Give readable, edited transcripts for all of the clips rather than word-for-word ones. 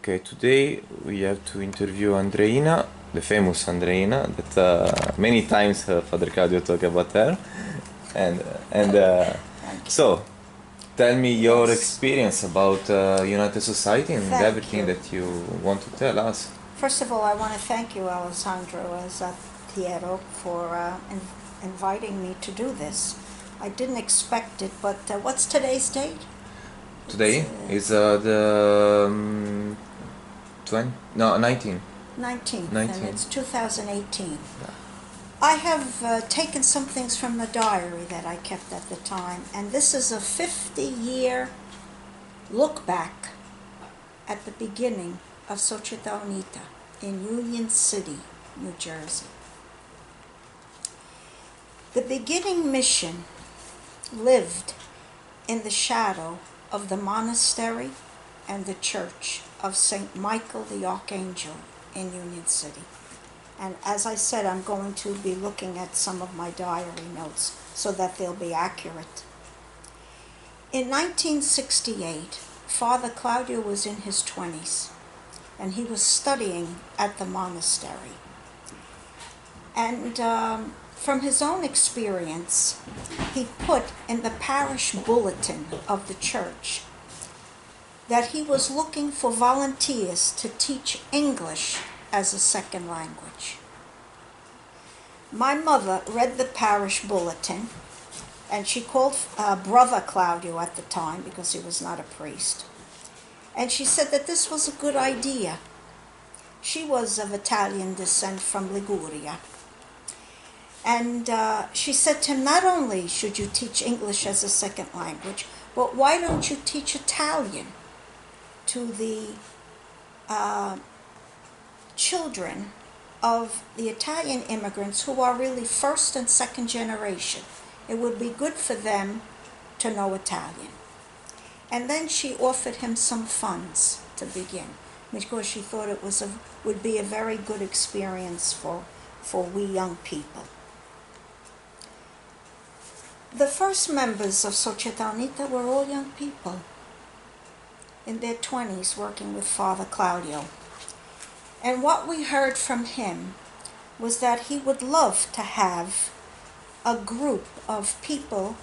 Okay, today we have to interview Andreina, the famous Andreina, that many times Father Claudio talked about her. And so, tell me your experience about United Society and everything that you want to tell us. First of all, I want to thank you, Alessandro Piero, for inviting me to do this. I didn't expect it, but what's today's date? Today is the 19th. 19th, 19th. and it's 2018. Yeah. I have taken some things from the diary that I kept at the time, and this is a 50-year look back at the beginning of Società Unita in Union City, New Jersey. The beginning mission lived in the shadow of the monastery and the church of St. Michael the Archangel in Union City. And as I said, I'm going to be looking at some of my diary notes so that they'll be accurate. In 1968, Father Claudio was in his 20s, and he was studying at the monastery. And from his own experience, he put in the parish bulletin of the church that he was looking for volunteers to teach English as a second language. My mother read the parish bulletin, and she called Brother Claudio at the time, because he was not a priest, and she said that this was a good idea. She was of Italian descent from Liguria. And she said to him, not only should you teach English as a second language, but why don't you teach Italian to the children of the Italian immigrants who are really first and second generation. It would be good for them to know Italian. And then she offered him some funds to begin, because she thought it would be a very good experience for we young people. The first members of Società Unita were all young people in their 20s working with Father Claudio. And what we heard from him was that he would love to have a group of people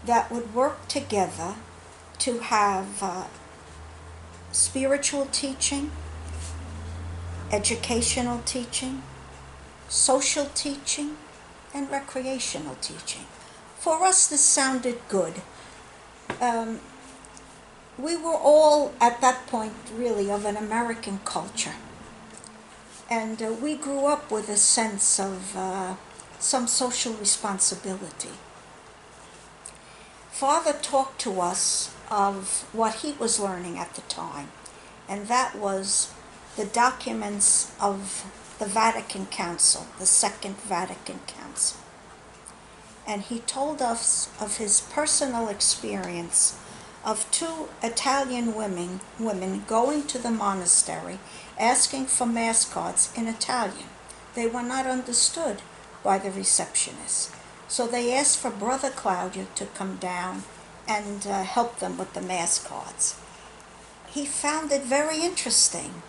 that would work together to have spiritual teaching, educational teaching, social teaching, and recreational teaching. For us, this sounded good. We were all, at that point, really of an American culture. And we grew up with a sense of some social responsibility. Father talked to us of what he was learning at the time, and that was the documents of the Vatican Council, the Second Vatican Council. And he told us of his personal experience of two Italian women going to the monastery asking for Mass cards in Italian. They were not understood by the receptionist. So they asked for Brother Claudio to come down and help them with the Mass cards. He found it very interesting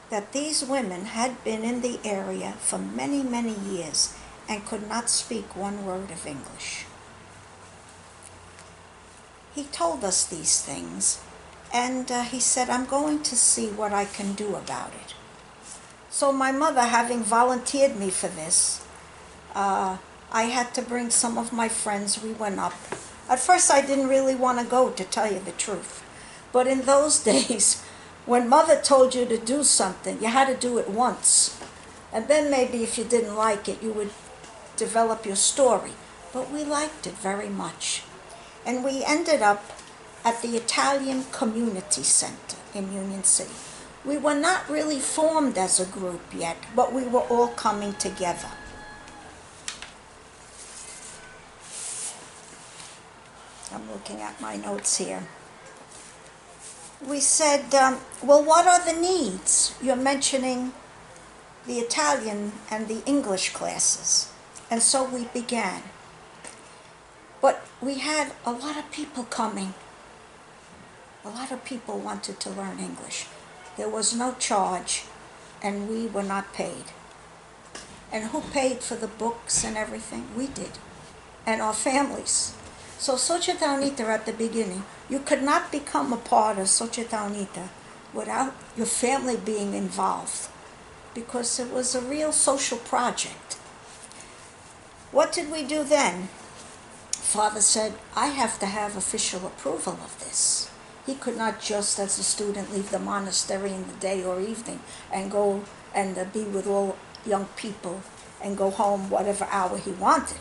that these women had been in the area for many, many years and could not speak one word of English. He told us these things, and he said, I'm going to see what I can do about it. So my mother, having volunteered me for this, I had to bring some of my friends. We went up. At first I didn't really want to go, to tell you the truth. But in those days, when Mother told you to do something, you had to do it once. And then maybe if you didn't like it, you would develop your story. But we liked it very much. And we ended up at the Italian Community Center in Union City. We were not really formed as a group yet, but we were all coming together. I'm looking at my notes here. We said, well, what are the needs? You're mentioning the Italian and the English classes. And so we began. But we had a lot of people coming. A lot of people wanted to learn English. There was no charge, and we were not paid. And who paid for the books and everything? We did, and our families. So Societaunita at the beginning, you could not become a part of Societaunita without your family being involved, because it was a real social project. What did we do then? Father said, I have to have official approval of this. He could not just, as a student, leave the monastery in the day or evening and go and be with all young people and go home whatever hour he wanted.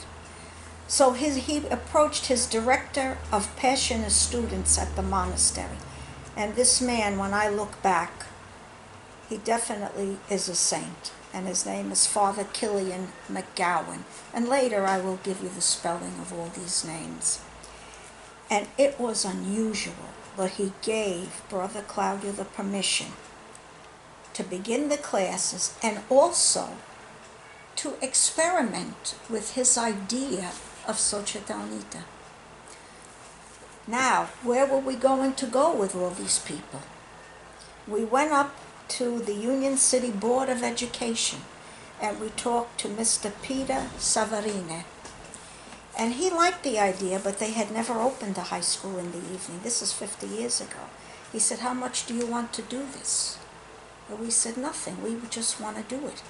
So he approached his director of passionate students at the monastery. And this man, when I look back, he definitely is a saint. And his name is Father Killian McGowan. And later I will give you the spelling of all these names. And it was unusual, but he gave Brother Claudio the permission to begin the classes and also to experiment with his idea of Societaunita. Now, where were we going to go with all these people? We went up to the Union City Board of Education and we talked to Mr. Peter Savarine. And he liked the idea, but they had never opened a high school in the evening. This is 50 years ago. He said, how much do you want to do this? And we said, nothing. We just want to do it.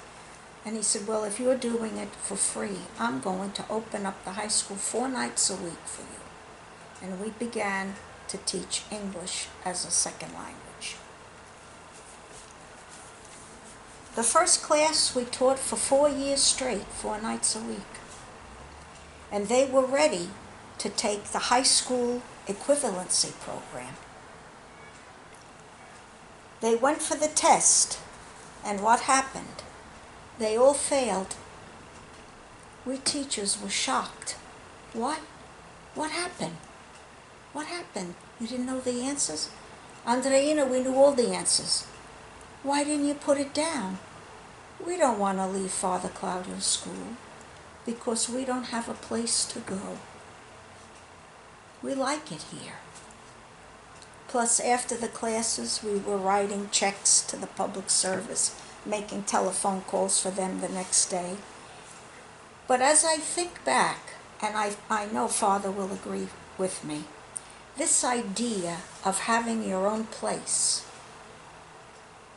And he said, well, if you're doing it for free, I'm going to open up the high school 4 nights a week for you. And we began to teach English as a second language. The first class we taught for 4 years straight, 4 nights a week. And they were ready to take the high school equivalency program. They went for the test, and what happened? They all failed. We teachers were shocked. What? What happened? What happened? You didn't know the answers? Anderina, we knew all the answers. Why didn't you put it down? We don't want to leave Father Claudio's school because we don't have a place to go. We like it here. Plus, after the classes, we were writing checks to the public service, making telephone calls for them the next day. But as I think back, and I know Father will agree with me, this idea of having your own place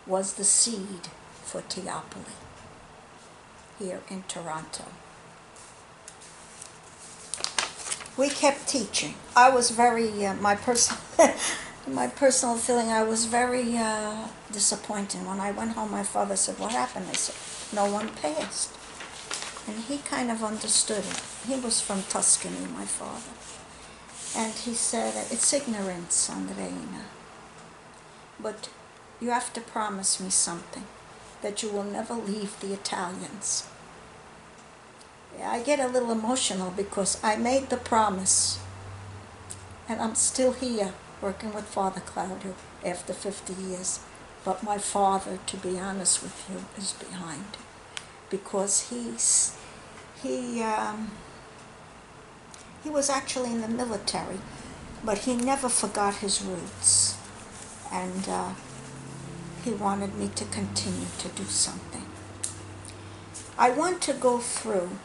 was the seed for Teopoli here in Toronto. We kept teaching. I was very, my personal feeling, I was very disappointed. When I went home, my father said, what happened? I said, no one passed. And he kind of understood it. He was from Tuscany, my father. And he said, it's ignorance, Anderina. But you have to promise me something, that you will never leave the Italians. I get a little emotional because I made the promise, and I'm still here working with Father Claudio after 50 years. But my father, to be honest with you, is behind, because he was actually in the military, but he never forgot his roots, and he wanted me to continue to do something. I want to go through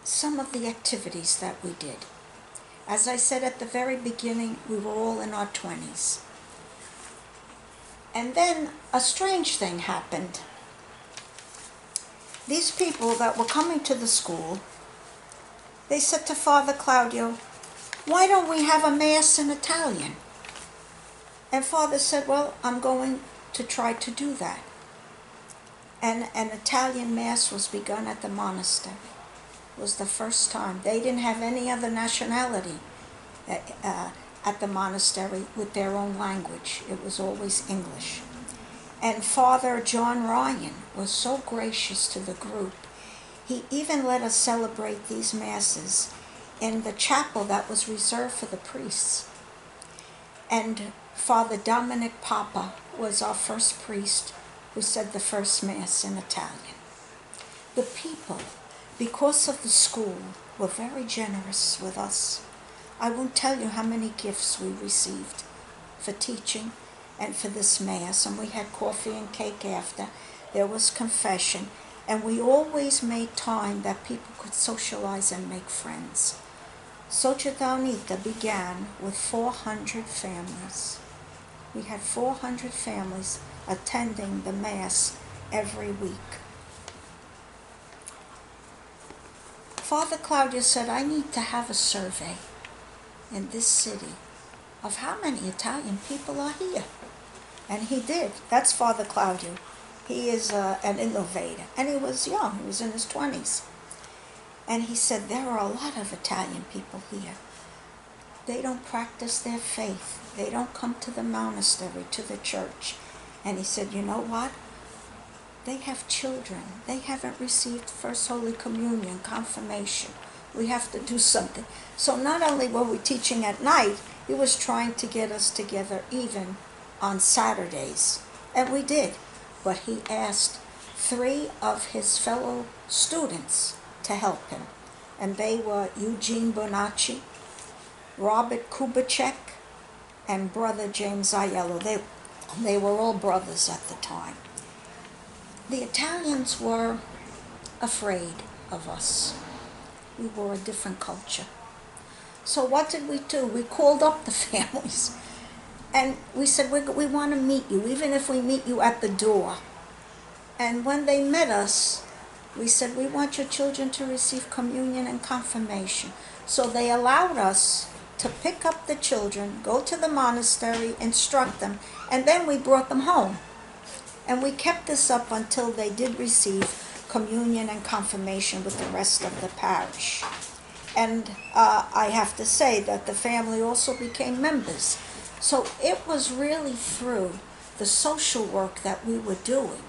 some of the activities that we did. As I said at the very beginning, we were all in our 20s. And then a strange thing happened. These people that were coming to the school, they said to Father Claudio, why don't we have a Mass in Italian? And Father said, well, I'm going to try to do that. And an Italian Mass was begun at the monastery. It was the first time. They didn't have any other nationality at the monastery with their own language. It was always English. And Father John Ryan was so gracious to the group. He even let us celebrate these Masses in the chapel that was reserved for the priests. And Father Dominic Papa was our first priest who said the first Mass in Italian. The people, because of the school, were very generous with us. I won't tell you how many gifts we received for teaching, and for this Mass, and we had coffee and cake after. There was confession, and we always made time that people could socialize and make friends. Società Unita began with 400 families. We had 400 families attending the Mass every week. Father Claudio said, I need to have a survey in this city of how many Italian people are here. And he did. That's Father Claudio. He is an innovator. And he was young. He was in his 20s. And he said, there are a lot of Italian people here. They don't practice their faith. They don't come to the monastery, to the church. And he said, you know what? They have children. They haven't received First Holy Communion, confirmation. We have to do something. So not only were we teaching at night, he was trying to get us together even on Saturdays. And we did. But he asked 3 of his fellow students to help him. And they were Eugene Bonacci, Robert Kubicek, and brother James Aiello. They were all brothers at the time. The Italians were afraid of us. We were a different culture. So what did we do? We called up the families. And we said, we want to meet you, even if we meet you at the door. And when they met us, we said, we want your children to receive communion and confirmation. So they allowed us to pick up the children, go to the monastery, instruct them, and then we brought them home. And we kept this up until they did receive communion and confirmation with the rest of the parish. And I have to say that the family also became members. So it was really through the social work that we were doing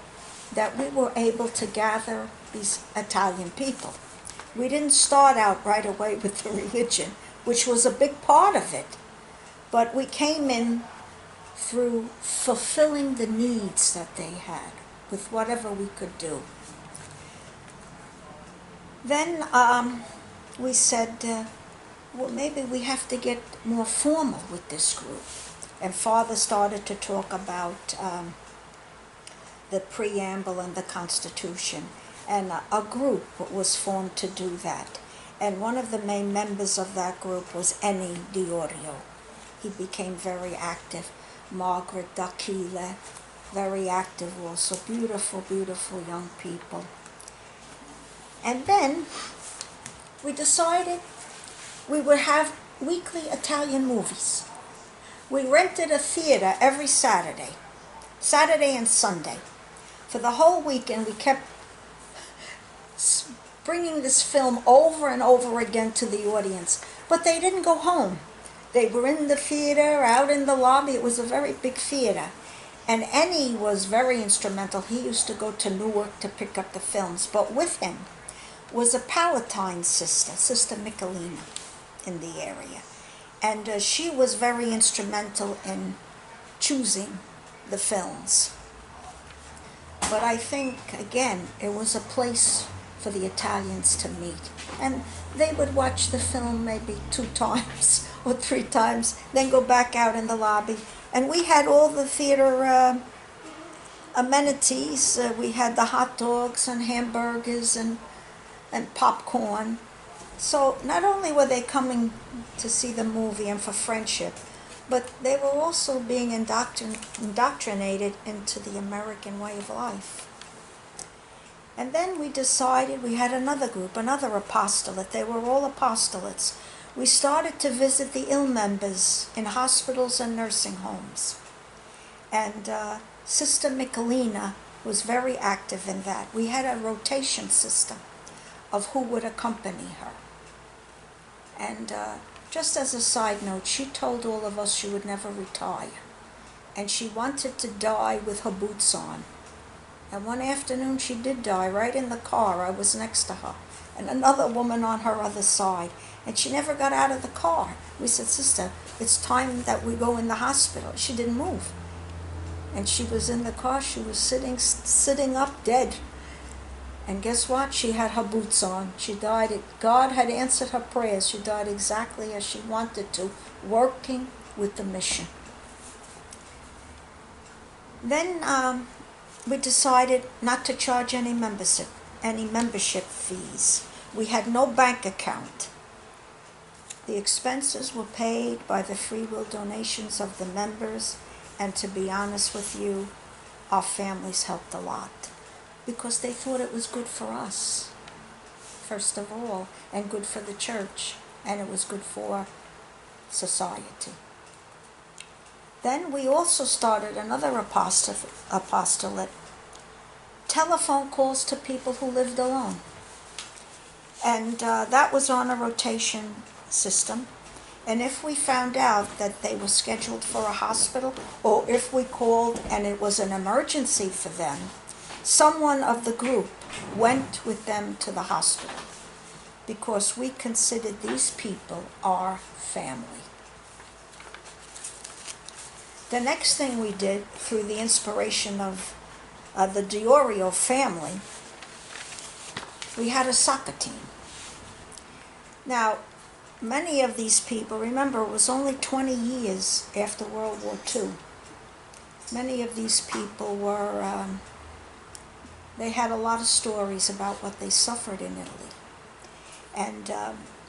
that we were able to gather these Italian people. We didn't start out right away with the religion, which was a big part of it, but we came in through fulfilling the needs that they had with whatever we could do. Then we said, well, maybe we have to get more formal with this group. And Father started to talk about the preamble and the Constitution. And a group was formed to do that. And one of the main members of that group was Ennio Diorio. He became very active. Margaret D'Aquila, very active also. Beautiful, beautiful young people. And then we decided we would have weekly Italian movies. We rented a theater every Saturday and Sunday. For the whole weekend, we kept bringing this film over and over again to the audience. But they didn't go home. They were in the theater, out in the lobby. It was a very big theater. And Ennio was very instrumental. He used to go to Newark to pick up the films. But with him was a Palatine sister, Sister Michelina, in the area. And she was very instrumental in choosing the films. But I think, again, it was a place for the Italians to meet. And they would watch the film maybe 2 times or 3 times, then go back out in the lobby. And we had all the theater amenities. We had the hot dogs and hamburgers and popcorn. So not only were they coming to see the movie and for friendship, but they were also being indoctrinated into the American way of life. And then we decided, we had another group, another apostolate. They were all apostolates. We started to visit the ill members in hospitals and nursing homes. And Sister Michelina was very active in that. We had a rotation system of who would accompany her. And just as a side note, she told all of us she would never retire. And she wanted to die with her boots on. And one afternoon she did die right in the car. I was next to her. And another woman on her other side. And she never got out of the car. We said, Sister, it's time that we go in the hospital. She didn't move. And she was in the car. She was sitting up dead. And guess what? She had her boots on. She died. God had answered her prayers. She died exactly as she wanted to, working with the mission. Then we decided not to charge any membership fees. We had no bank account. The expenses were paid by the free will donations of the members, and to be honest with you, our families helped a lot because they thought it was good for us, first of all, and good for the church, and it was good for society. Then we also started another apostolate, telephone calls to people who lived alone. And that was on a rotation system. And if we found out that they were scheduled for a hospital, or if we called and it was an emergency for them, someone of the group went with them to the hospital because we considered these people our family. The next thing we did, through the inspiration of the Diorio family, we had a soccer team. Now, many of these people, remember, it was only 20 years after World War II. Many of these people were, they had a lot of stories about what they suffered in Italy. And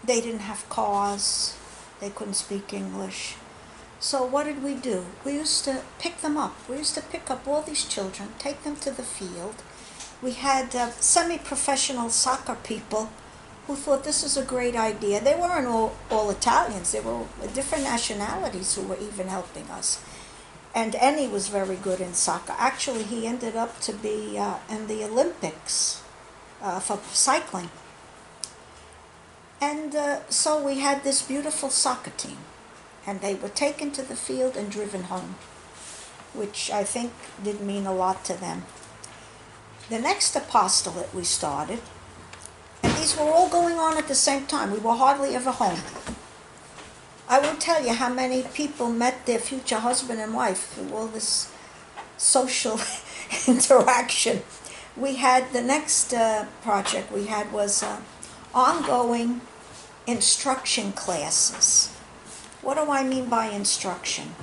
they didn't have cars, they couldn't speak English. So what did we do? We used to pick them up. We used to pick up all these children, take them to the field. We had semi-professional soccer people who thought this is a great idea. They weren't all Italians. They were different nationalities who were even helping us. And Eni was very good in soccer. Actually, he ended up to be in the Olympics for cycling. And so we had this beautiful soccer team. And they were taken to the field and driven home, which I think did mean a lot to them. The next apostolate we started, and these were all going on at the same time. We were hardly ever home. I won't tell you how many people met their future husband and wife through all this social interaction. We had the next project we had was ongoing instruction classes. What do I mean by instruction?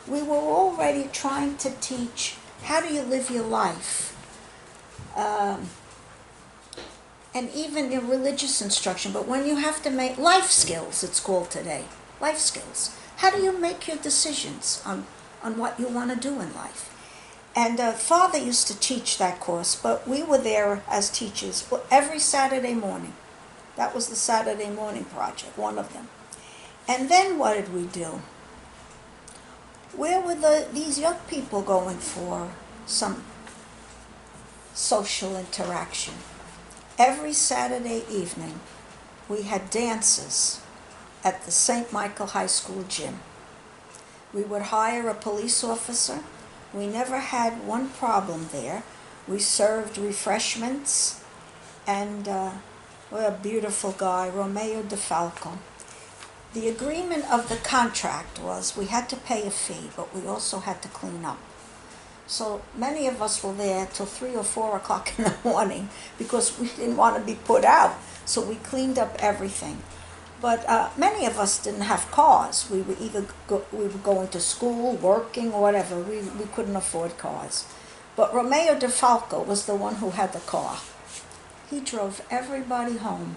We were already trying to teach how do you live your life, and even in religious instruction, but when you have to make life skills, it's called today, life skills. How do you make your decisions on what you want to do in life? And Father used to teach that course, but we were there as teachers every Saturday morning. That was the Saturday morning project, one of them. And then what did we do? Where were these young people going for some social interaction? Every Saturday evening, we had dances at the St. Michael High School gym. We would hire a police officer. We never had one problem there. We served refreshments, and what a beautiful guy, Romeo DeFalco. The agreement of the contract was we had to pay a fee, but we also had to clean up. So many of us were there till 3 or 4 o'clock in the morning because we didn't want to be put out. So we cleaned up everything. But many of us didn't have cars. We were either we were going to school, working, or whatever. We couldn't afford cars. But Romeo DeFalco was the one who had the car. He drove everybody home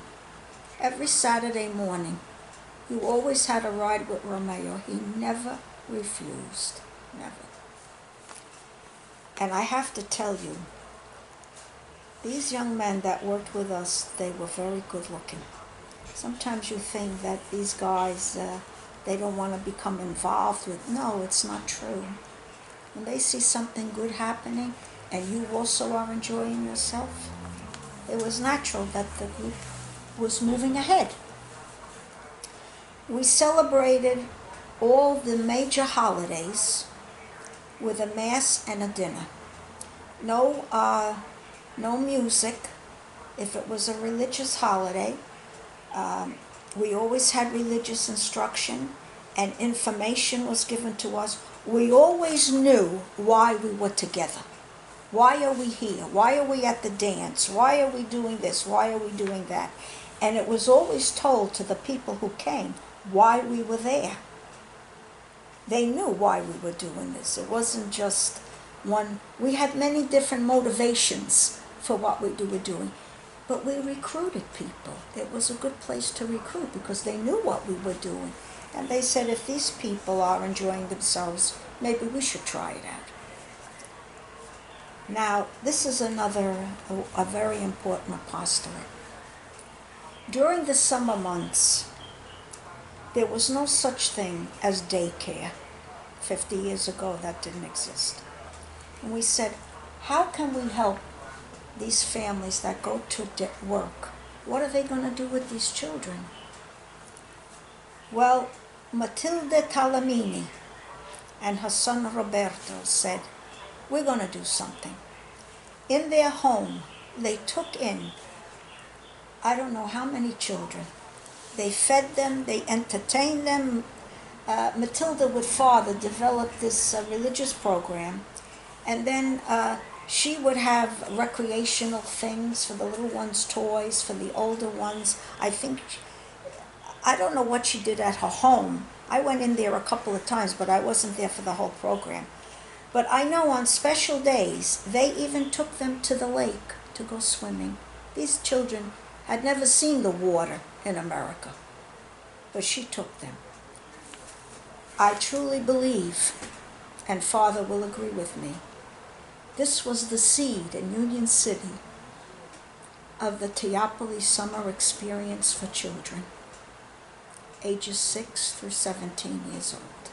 every Saturday morning. You always had a ride with Romeo. He never refused, never. And I have to tell you, these young men that worked with us, they were very good looking. Sometimes you think that these guys, they don't want to become involved with. No, it's not true. When they see something good happening and you also are enjoying yourself, it was natural that the group was moving ahead. We celebrated all the major holidays with a mass and a dinner. No music. If it was a religious holiday, we always had religious instruction and information was given to us. We always knew why we were together. Why are we here? Why are we at the dance? Why are we doing this? Why are we doing that? And it was always told to the people who came why we were there. They knew why we were doing this. It wasn't just We had many different motivations for what we were doing, but we recruited people. It was a good place to recruit because they knew what we were doing. And they said, if these people are enjoying themselves, maybe we should try it out. Now, this is a very important apostolate. During the summer months, there was no such thing as daycare. 50 years ago, that didn't exist. And we said, how can we help these families that go to work? What are they going to do with these children? Well, Matilde Talamini and her son Roberto said, we're going to do something. In their home, they took in, I don't know how many children. They fed them, they entertained them. Matilda with father developed this religious program, and then she would have recreational things for the little ones, toys for the older ones. I don't know what she did at her home. I went in there a couple of times, but I wasn't there for the whole program. But I know on special days, they even took them to the lake to go swimming. These children had never seen the water in America, but she took them. I truly believe, and Father will agree with me, this was the seed in Union City of the Teopoli Summer Experience for children, ages 6 through 17 years old.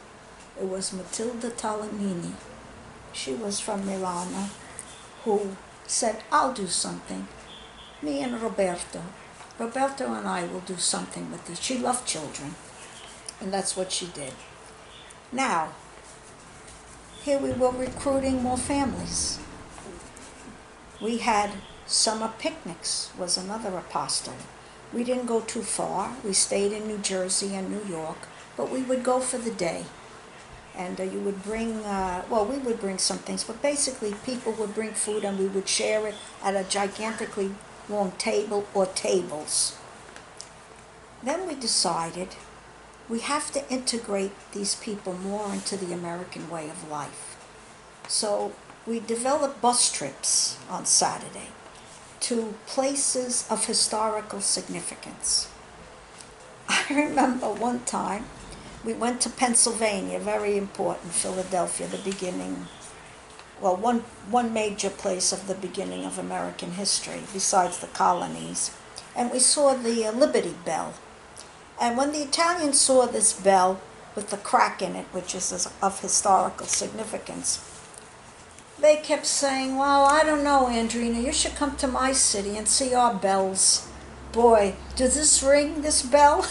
It was Matilda Talamini, she was from Milano, who said, I'll do something. Me and Roberto and I will do something with this. She loved children, and that's what she did. Now, here we were recruiting more families. We had summer picnics, was another apostle. We didn't go too far. We stayed in New Jersey and New York, but we would go for the day. And you would bring, we would bring some things, but basically people would bring food and we would share it at a gigantically long table or tables. Then we decided we have to integrate these people more into the American way of life. So we developed bus trips on Saturday to places of historical significance. I remember one time we went to Pennsylvania, very important, Philadelphia, the beginning, well, one major place of the beginning of American history, besides the colonies. And we saw the Liberty Bell. And when the Italians saw this bell with the crack in it, which is of historical significance, they kept saying, well, I don't know, Anderina, you should come to my city and see our bells. Boy, does this ring, this bell?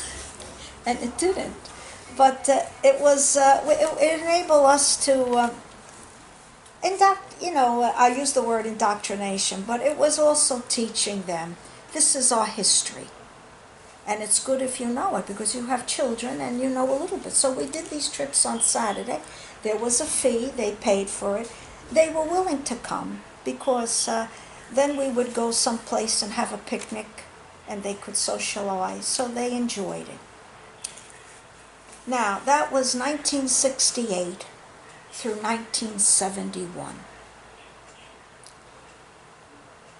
And it didn't. But it enabled us to, I use the word indoctrination, but it was also teaching them, this is our history. And it's good if you know it, because you have children and you know a little bit. So we did these trips on Saturday. There was a fee, they paid for it. They were willing to come, because then we would go someplace and have a picnic, and they could socialize, so they enjoyed it. Now, that was 1968 through 1971.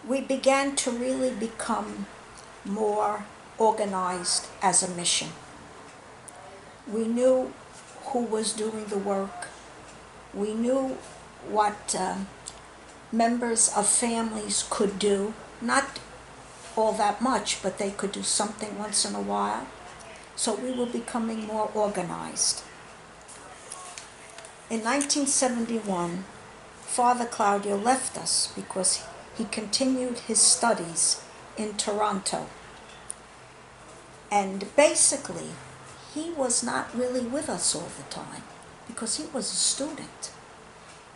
We began to really become more organized as a mission. We knew who was doing the work. We knew what members of families could do. Not all that much, but they could do something once in a while. So we were becoming more organized. In 1971, Father Claudio left us because he continued his studies in Toronto. And basically, he was not really with us all the time because he was a student.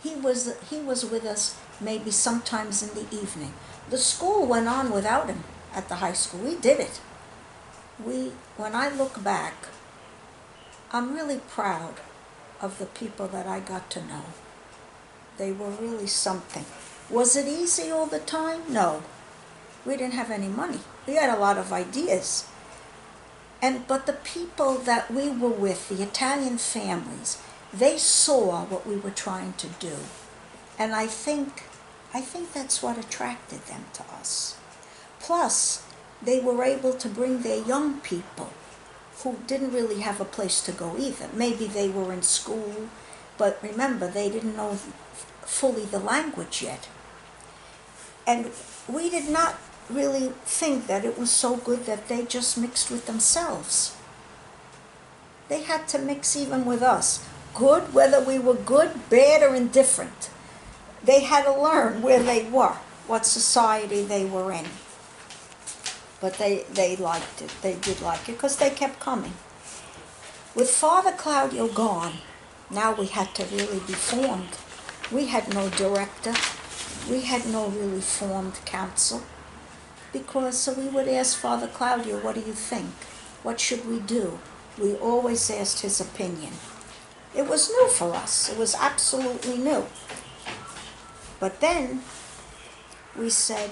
He was with us maybe sometimes in the evening. The school went on without him at the high school. We did it. When I look back, I'm really proud of the people that I got to know. They were really something. Was it easy all the time? No. We didn't have any money. We had a lot of ideas. But the people that we were with, the Italian families, they saw what we were trying to do. And I think that's what attracted them to us. Plus, they were able to bring their young people who didn't really have a place to go either. Maybe they were in school, but remember, they didn't know fully the language yet. And we did not really think that it was so good that they just mixed with themselves. They had to mix even with us. Good, whether we were good, bad, or indifferent. They had to learn where they were, what society they were in. But they liked it. They did like it because they kept coming. With Father Claudio gone, now we had to really be formed. We had no director. We had no really formed council. Because so we would ask Father Claudio, what do you think? What should we do? We always asked his opinion. It was new for us. It was absolutely new. But then we said,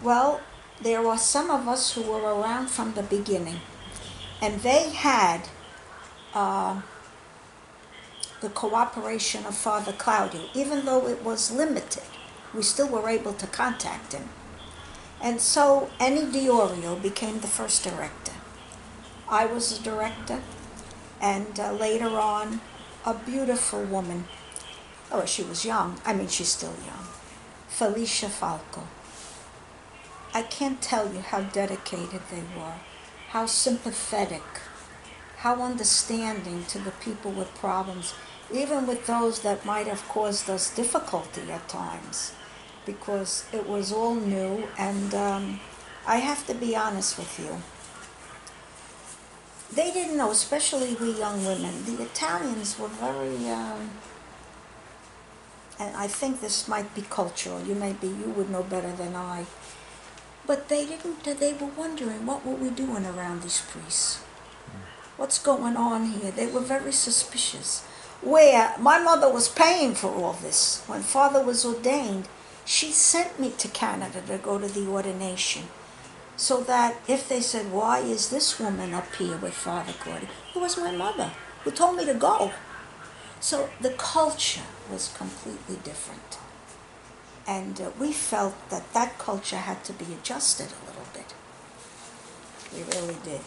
well, there were some of us who were around from the beginning, and they had the cooperation of Father Claudio. Even though it was limited, we still were able to contact him. And so Annie Diorio became the first director. I was a director, and later on, a beautiful woman. Oh, she was young. I mean, she's still young. Felicia Falco. I can't tell you how dedicated they were, how sympathetic, how understanding to the people with problems, even with those that might have caused us difficulty at times, because it was all new. And I have to be honest with you. They didn't know, especially we young women. The Italians were very, and I think this might be cultural. You would know better than I. But they were wondering, what were we doing around these priests? What's going on here? They were very suspicious. Where my mother was paying for all this. When Father was ordained, she sent me to Canada to go to the ordination. So that if they said, why is this woman up here with Father Claudio? It was my mother who told me to go. So the culture was completely different. And we felt that that culture had to be adjusted a little bit. We really did.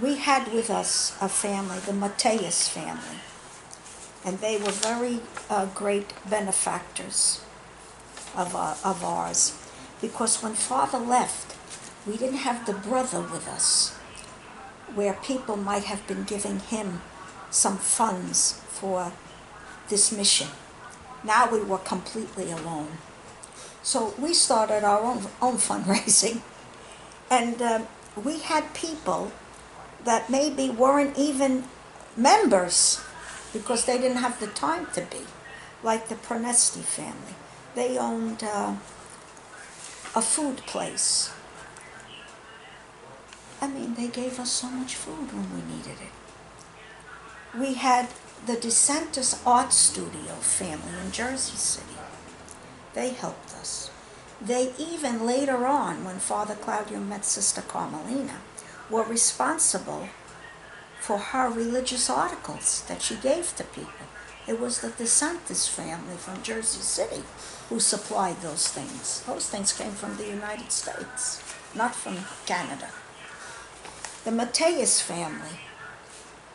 We had with us a family, the Mateus family. And they were very great benefactors of ours. Because when Father left, we didn't have the brother with us, where people might have been giving him some funds for this mission. Now we were completely alone. So we started our own fundraising. And we had people that maybe weren't even members because they didn't have the time to be, like the Pronesti family. They owned a food place. I mean, they gave us so much food when we needed it. We had the DeSantis Art Studio family in Jersey City. They helped us. They even later on, when Father Claudio met Sister Carmelina, were responsible for her religious articles that she gave to people. It was the DeSantis family from Jersey City who supplied those things. Those things came from the United States, not from Canada. The Mateus family,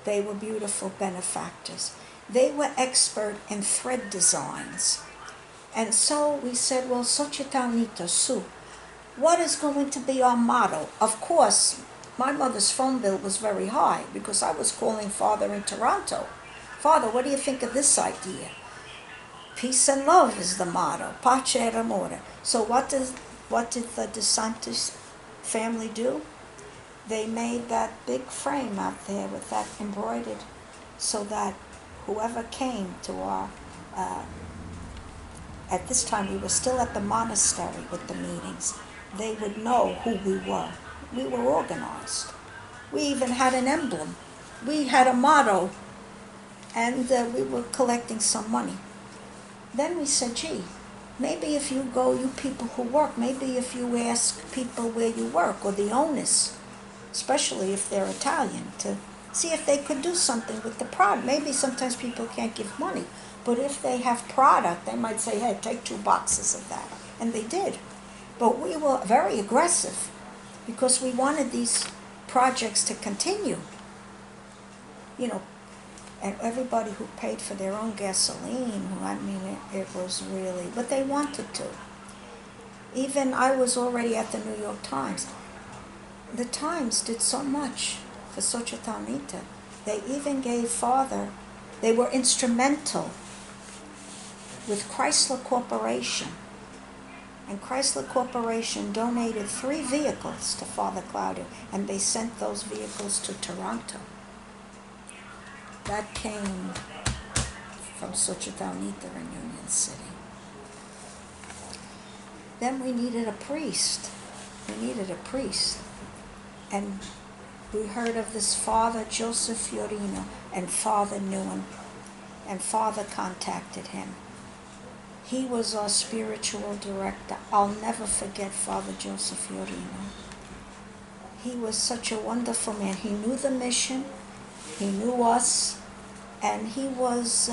they were beautiful benefactors. They were expert in thread designs. And so we said, well, Società Su, what is going to be our motto? Of course, my mother's phone bill was very high because I was calling Father in Toronto. Father, what do you think of this idea? Peace and love is the motto. Pace et amore. So what did the DeSantis family do? They made that big frame out there with that embroidered so that whoever came to our, at this time we were still at the monastery with the meetings, they would know who we were. We were organized. We even had an emblem. We had a motto, and we were collecting some money. Then we said, gee, maybe if you go, you people who work, maybe if you ask people where you work, or the owners, especially if they're Italian, to see if they could do something with the product. Maybe sometimes people can't give money. But if they have product, they might say, hey, take 2 boxes of that. And they did. But we were very aggressive because we wanted these projects to continue. You know, and everybody who paid for their own gasoline, I mean, it was really, but they wanted to. Even I was already at the New York Times. The Times did so much for Xochitl. They even gave Father, they were instrumental with Chrysler Corporation. And Chrysler Corporation donated 3 vehicles to Father Claudio, and they sent those vehicles to Toronto. That came from Xochitl in Union City. Then we needed a priest. And we heard of this Father Joseph Fiorino, and Father knew him, and Father contacted him. He was our spiritual director. I'll never forget Father Joseph Fiorino. He was such a wonderful man. He knew the mission, he knew us, and he was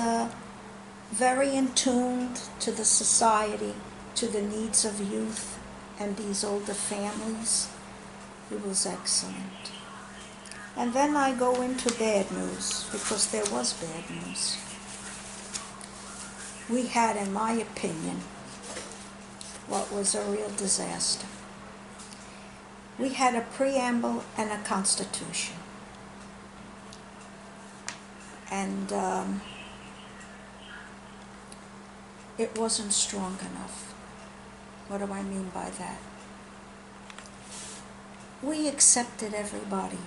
very in tune to the society, to the needs of youth and these older families. He was excellent. And then I go into bad news, because there was bad news. We had, in my opinion, what was a real disaster. We had a preamble and a constitution. And it wasn't strong enough. What do I mean by that? We accepted everybody,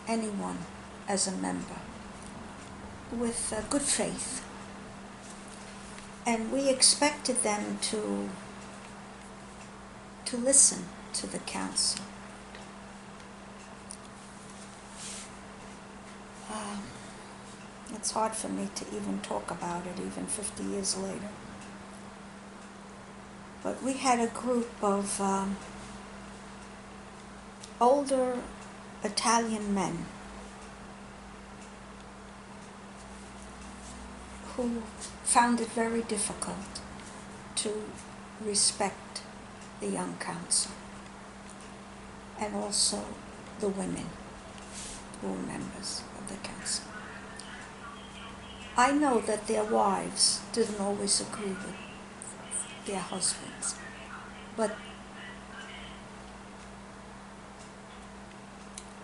anyone, as a member, with good faith. And we expected them to listen to the council. It's hard for me to even talk about it, even 50 years later. But we had a group of older Italian men who found it very difficult to respect the young council, and also the women who were members of the council. I know that their wives didn't always agree with their husbands, but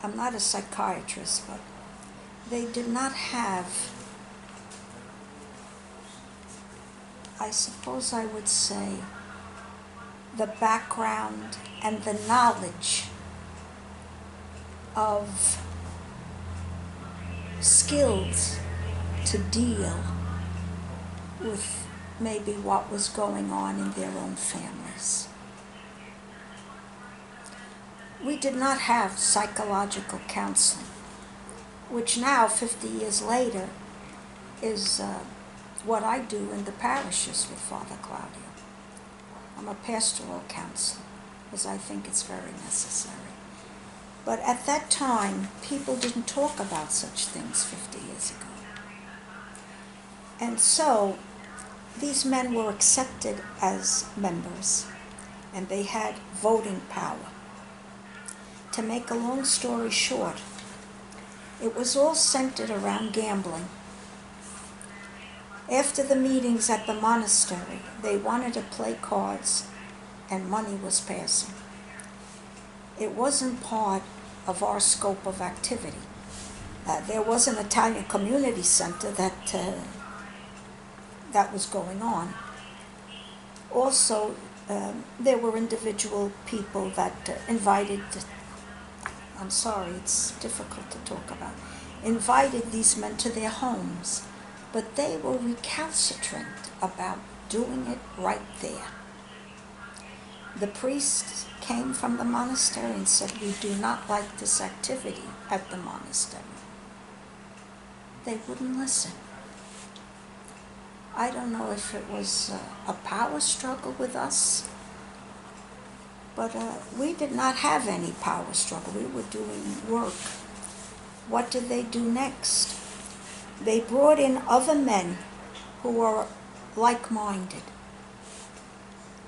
I'm not a psychiatrist, but they did not have, I suppose I would say, the background and the knowledge of skills to deal with maybe what was going on in their own families. We did not have psychological counseling, which now, 50 years later, is what I do in the parishes with Father Claudio. I'm a pastoral counselor, because I think it's very necessary. But at that time, people didn't talk about such things 50 years ago. And so, these men were accepted as members, and they had voting power. To make a long story short, it was all centered around gambling. After the meetings at the monastery, they wanted to play cards, and money was passing. It wasn't part of our scope of activity. There was an Italian community center that was going on. Also, there were individual people that invited, I'm sorry, it's difficult to talk about, invited these men to their homes, but they were recalcitrant about doing it right there. The priest came from the monastery and said, we do not like this activity at the monastery. They wouldn't listen. I don't know if it was a power struggle with us, but we did not have any power struggle. We were doing work. What did they do next? They brought in other men who are like-minded,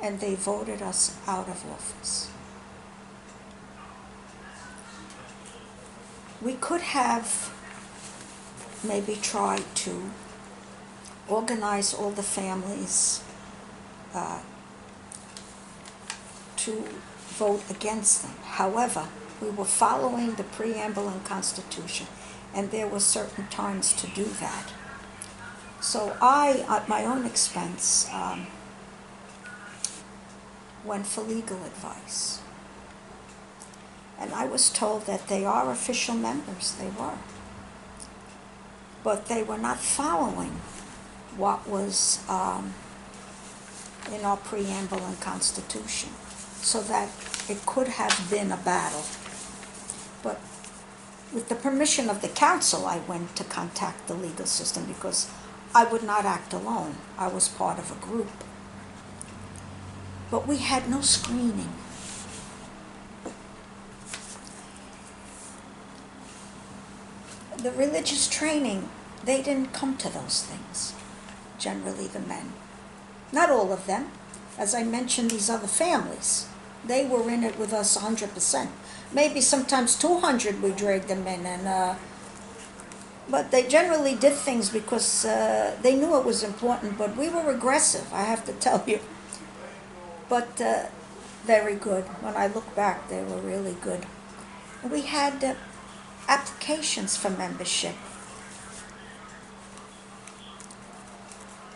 and they voted us out of office. We could have maybe tried to organize all the families to vote against them. However, we were following the preamble and Constitution, and there were certain times to do that. So I, at my own expense, went for legal advice. And I was told that they are official members, they were. But they were not following what was in our preamble and Constitution, so that it could have been a battle. But with the permission of the council, I went to contact the legal system because I would not act alone. I was part of a group. But we had no screening. The religious training, they didn't come to those things, generally the men. Not all of them. As I mentioned, these other families, they were in it with us 100%. Maybe sometimes 200 we dragged them in, and but they generally did things because they knew it was important, but we were aggressive, I have to tell you. But very good. When I look back, they were really good. We had applications for membership.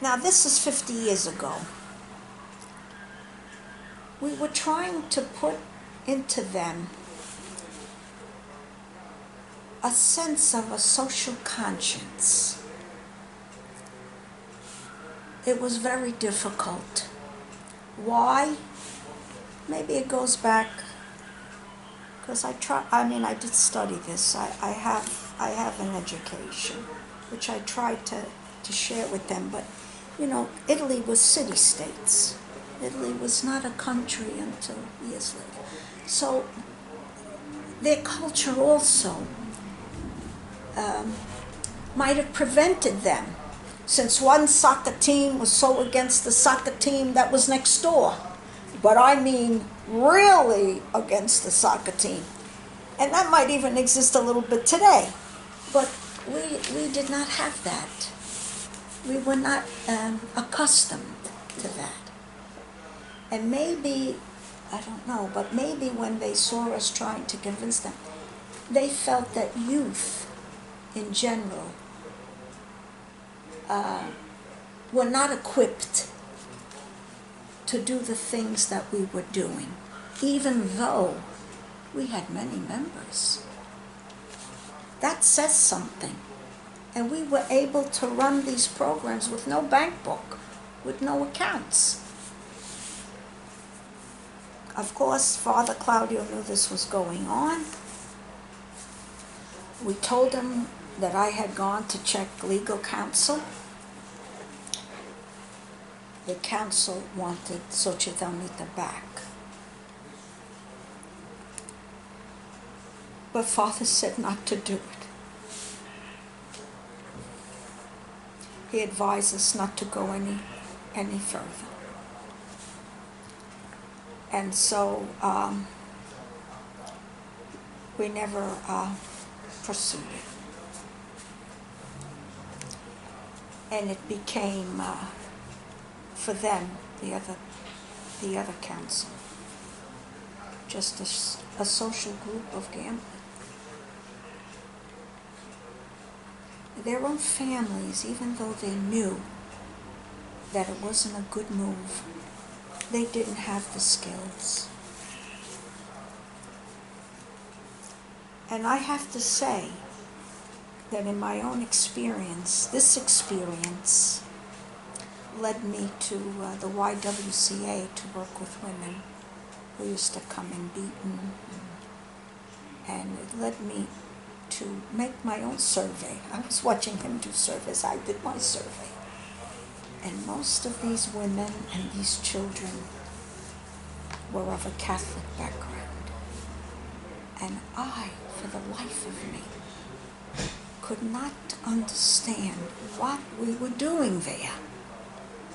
Now, this is 50 years ago. We were trying to put into them a sense of a social conscience. It was very difficult. Why? Maybe it goes back because I did study this. I have an education, which I tried to share with them, but you know, Italy was city-states. Italy was not a country until years later. So their culture also might have prevented them, since one soccer team was so against the soccer team that was next door. But I mean really against the soccer team. And that might even exist a little bit today. But we did not have that. We were not accustomed to that. And maybe, I don't know, but maybe when they saw us trying to convince them, they felt that youth in general were not equipped to do the things that we were doing, even though we had many members. That says something. And we were able to run these programs with no bank book, with no accounts. Of course, Father Claudio knew this was going on. We told him that I had gone to check legal counsel. The council wanted Societanita back. But Father said not to do it. He advised us not to go any further. And so we never pursued it. And it became, for them, the other council, just a social group of gambling. Their own families, even though they knew that it wasn't a good move, they didn't have the skills. And I have to say that in my own experience, this experience led me to the YWCA to work with women who used to come in beaten. And it led me to make my own survey. I was watching him do surveys. I did my survey. And most of these women and these children were of a Catholic background. And I, for the life of me, could not understand what we were doing there.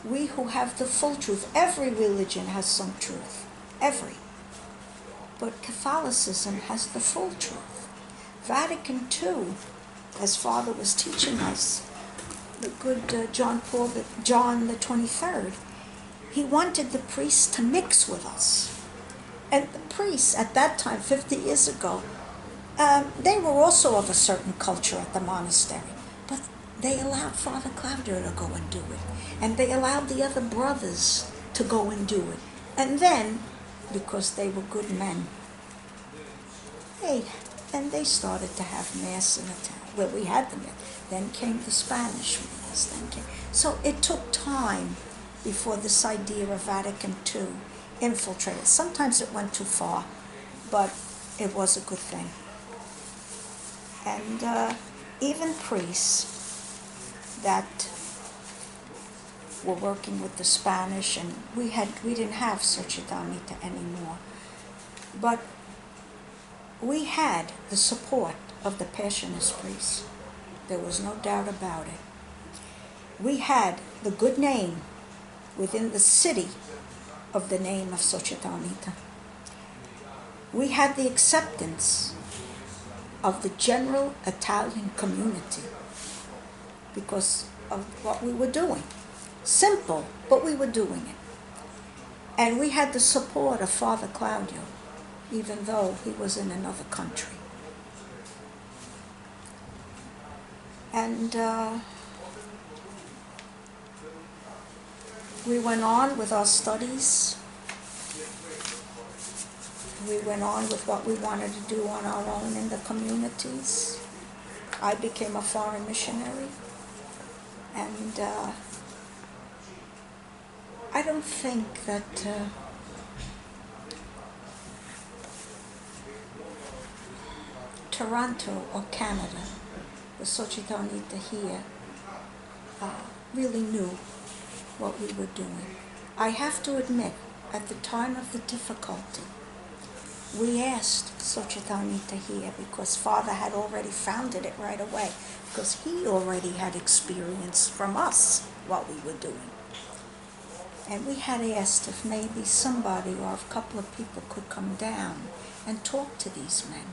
we who have the full truth. Every religion has some truth, every. But Catholicism has the full truth. Vatican II, as Father was teaching us, the good John the 23rd, he wanted the priests to mix with us. And the priests at that time, 50 years ago, they were also of a certain culture at the monastery. But they allowed Father Claudio to go and do it. And they allowed the other brothers to go and do it. And then, because they were good men, they started to have Mass in the town, where we had the Mass. Then came the Spanish Mass. So it took time before this idea of Vatican II infiltrated. Sometimes it went too far, but it was a good thing. And even priests that were working with the Spanish, and we didn't have Societanita anymore, but we had the support of the Passionist priests. There was no doubt about it. We had the good name within the city of the name of Societanita. We had the acceptance of the general Italian community because of what we were doing. Simple, but we were doing it. And we had the support of Father Claudio, even though he was in another country. And we went on with our studies. We went on with what we wanted to do on our own in the communities. I became a foreign missionary. And I don't think that Toronto or Canada, the Societanita here, really knew what we were doing. I have to admit, at the time of the difficulty, we asked Societanita here because Father had already founded it right away, because he already had experience from us what we were doing. And we had asked if maybe somebody or a couple of people could come down and talk to these men.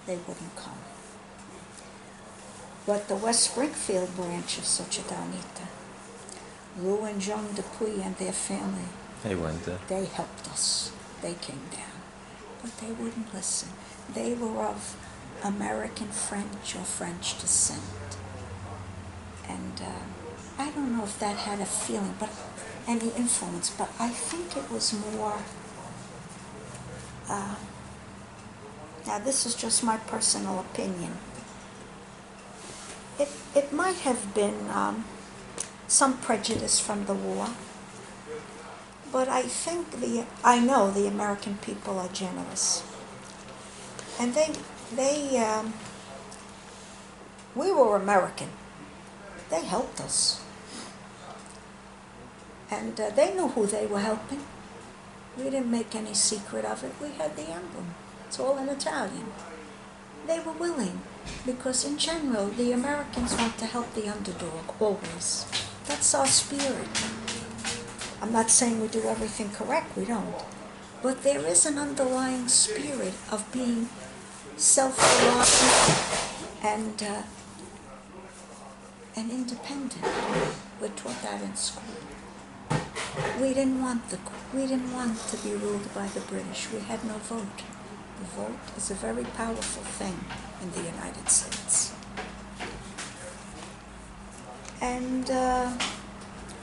They wouldn't come. But the West Springfield branch of Societanita, Lou and Joan Dupuy and their family, They went there. they helped us. They came down. But they wouldn't listen. They were of American French or French descent. And I don't know if that had a feeling, but any influence, but I think it was more, now this is just my personal opinion. It might have been some prejudice from the war, but I know the American people are generous, and we were American. They helped us, and they knew who they were helping. We didn't make any secret of it. We had the emblem. It's all in Italian. They were willing, because in general, the Americans want to help the underdog, always. That's our spirit. I'm not saying we do everything correct, we don't. But there is an underlying spirit of being self-reliant and independent. We're taught that in school. We didn't want to be ruled by the British. We had no vote. The vote is a very powerful thing in the United States. And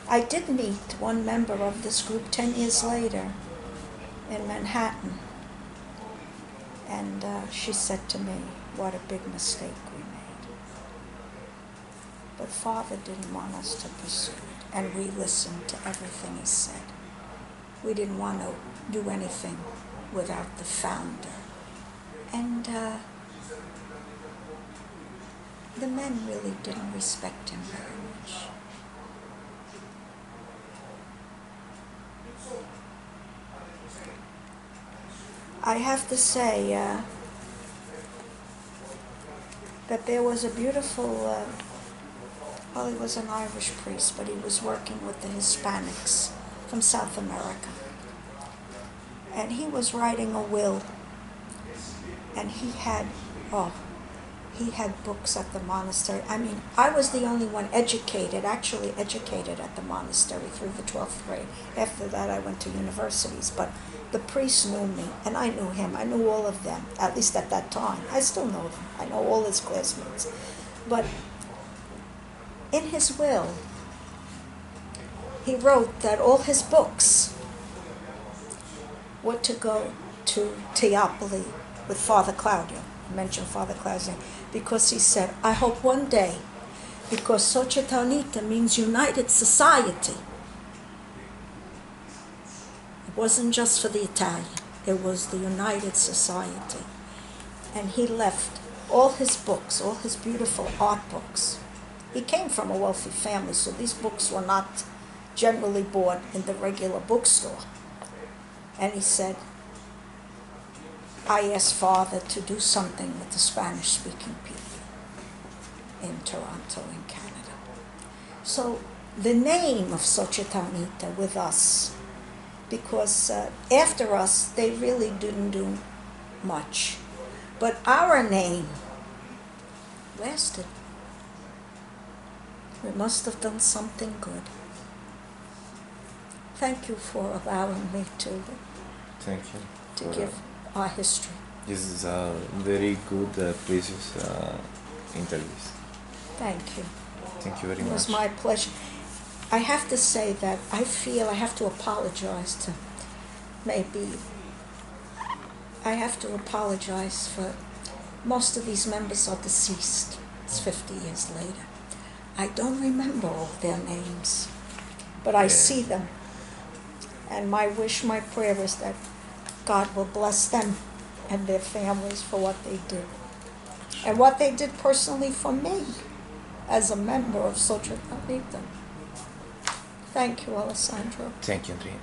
I did meet one member of this group 10 years later in Manhattan. And she said to me, what a big mistake we made. But Father didn't want us to pursue it, and we listened to everything he said. We didn't want to do anything without the founder. And the men really didn't respect him very much. I have to say that there was a beautiful Well, he was an Irish priest, but he was working with the Hispanics from South America. And he was writing a will, and he had books at the monastery. I mean, I was the only one actually educated at the monastery through the 12th grade. After that, I went to universities, but the priest knew me, and I knew him. I knew all of them, at least at that time. I still know them. I know all his classmates. But in his will, he wrote that all his books were to go to Teopoli with Father Claudio. I mentioned Father Claudio because he said, I hope one day, because Società Unita means united society. It wasn't just for the Italian, it was the united society. And he left all his books, all his beautiful art books. He came from a wealthy family, so these books were not generally bought in the regular bookstore. And he said, I asked Father to do something with the Spanish-speaking people in Toronto, in Canada. So the name of Società Unita with us, because after us, they really didn't do much. But our name lasted. We must have done something good. Thank you for allowing me Thank you. to give our history. This is a very good, precious interview. Thank you. Thank you very It much. was my pleasure. I have to say that I feel I have to apologize to for most of these members are deceased. It's 50 years later. I don't remember all their names, but I see them. And my wish, my prayer is that God will bless them and their families for what they did. And what they did personally for me as a member of Società Unita. Thank you, Alessandro. Thank you, Andrea.